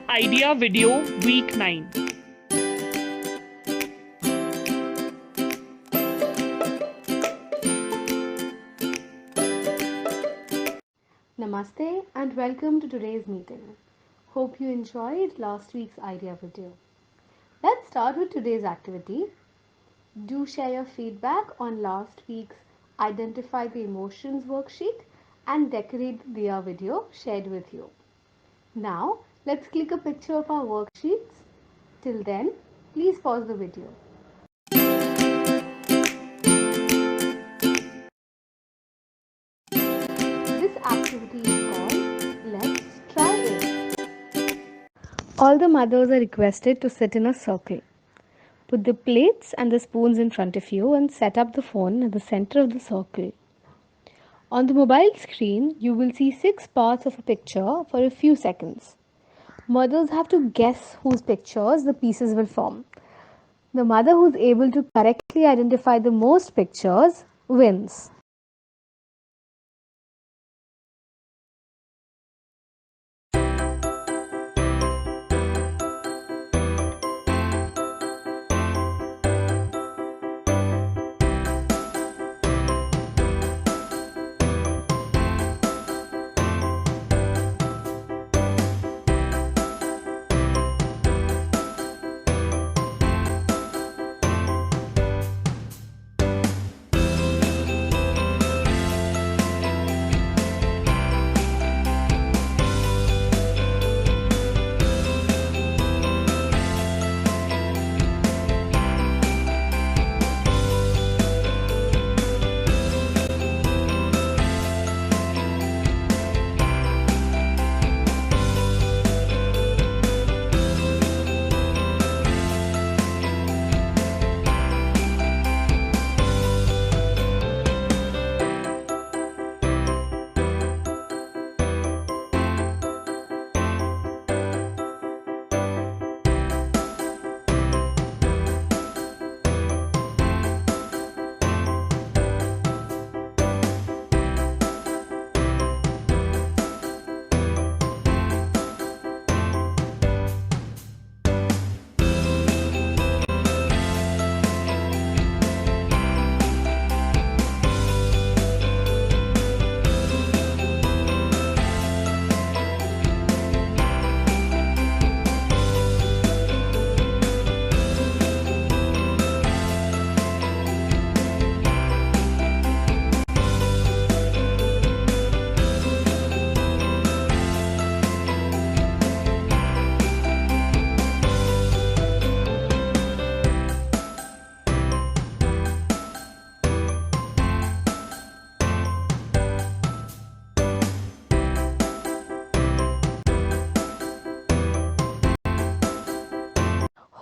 Idea Video Week 9. Namaste and welcome to today's meeting. Hope you enjoyed last week's idea video. Let's start with today's activity. Do share your feedback on last week's Identify the Emotions worksheet and decorate the Diya video shared with you. Now, let's click a picture of our worksheets. Till then, please pause the video. This activity is called Let's Try It. All the mothers are requested to sit in a circle. Put the plates and the spoons in front of you and set up the phone at the center of the circle. On the mobile screen, you will see 6 parts of a picture for a few seconds. Mothers have to guess whose pictures the pieces will form. The mother who is able to correctly identify the most pictures wins.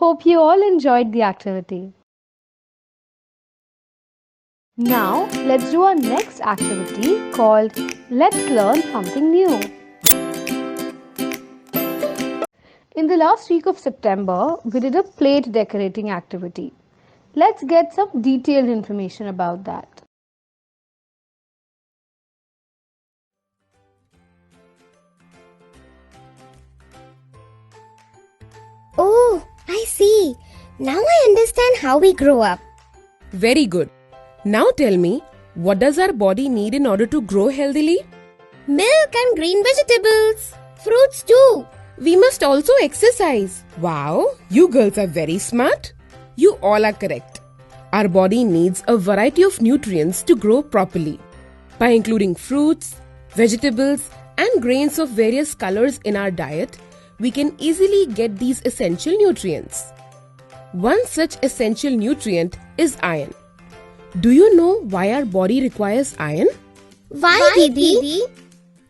Hope you all enjoyed the activity. Now, let's do our next activity called Let's Learn Something New. In the last week of September, we did a plate decorating activity. Let's get some detailed information about that. Oh, I see. Now I understand how we grow up. Very good. Now tell me, what does our body need in order to grow healthily? Milk and green vegetables. Fruits too. We must also exercise. Wow, you girls are very smart. You all are correct. Our body needs a variety of nutrients to grow properly. By including fruits, vegetables, and grains of various colors in our diet, we can easily get these essential nutrients. One such essential nutrient is iron. Do you know why our body requires iron? Why, Didi?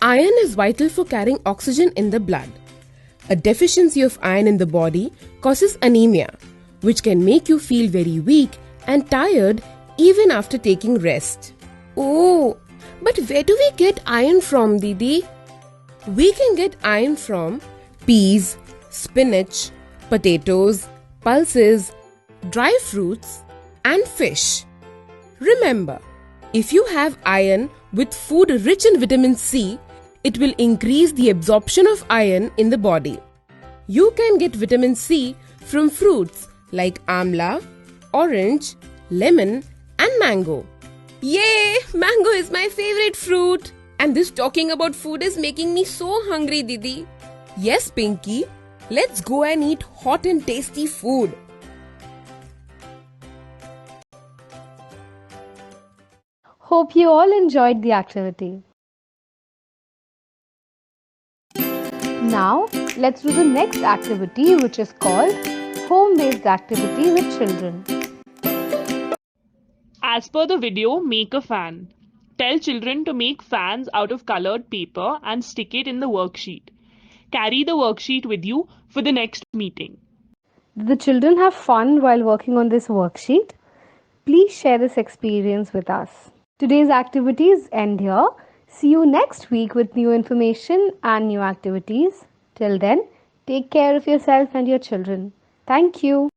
Iron is vital for carrying oxygen in the blood. A deficiency of iron in the body causes anemia, which can make you feel very weak and tired even after taking rest. Oh, but where do we get iron from, Didi? We can get iron from peas, spinach, potatoes, pulses, dry fruits, and fish. Remember, if you have iron with food rich in vitamin C, it will increase the absorption of iron in the body. You can get vitamin C from fruits like amla, orange, lemon, and mango. Yay! Mango is my favorite fruit. And this talking about food is making me so hungry, Didi. Yes, Pinky. Let's go and eat hot and tasty food. Hope you all enjoyed the activity. Now, let's do the next activity, which is called home-based activity with children. As per the video, make a fan. Tell children to make fans out of colored paper and stick it in the worksheet. Carry the worksheet with you for the next meeting. Did the children have fun while working on this worksheet? Please share this experience with us. Today's activities end here. See you next week with new information and new activities. Till then, take care of yourself and your children. Thank you.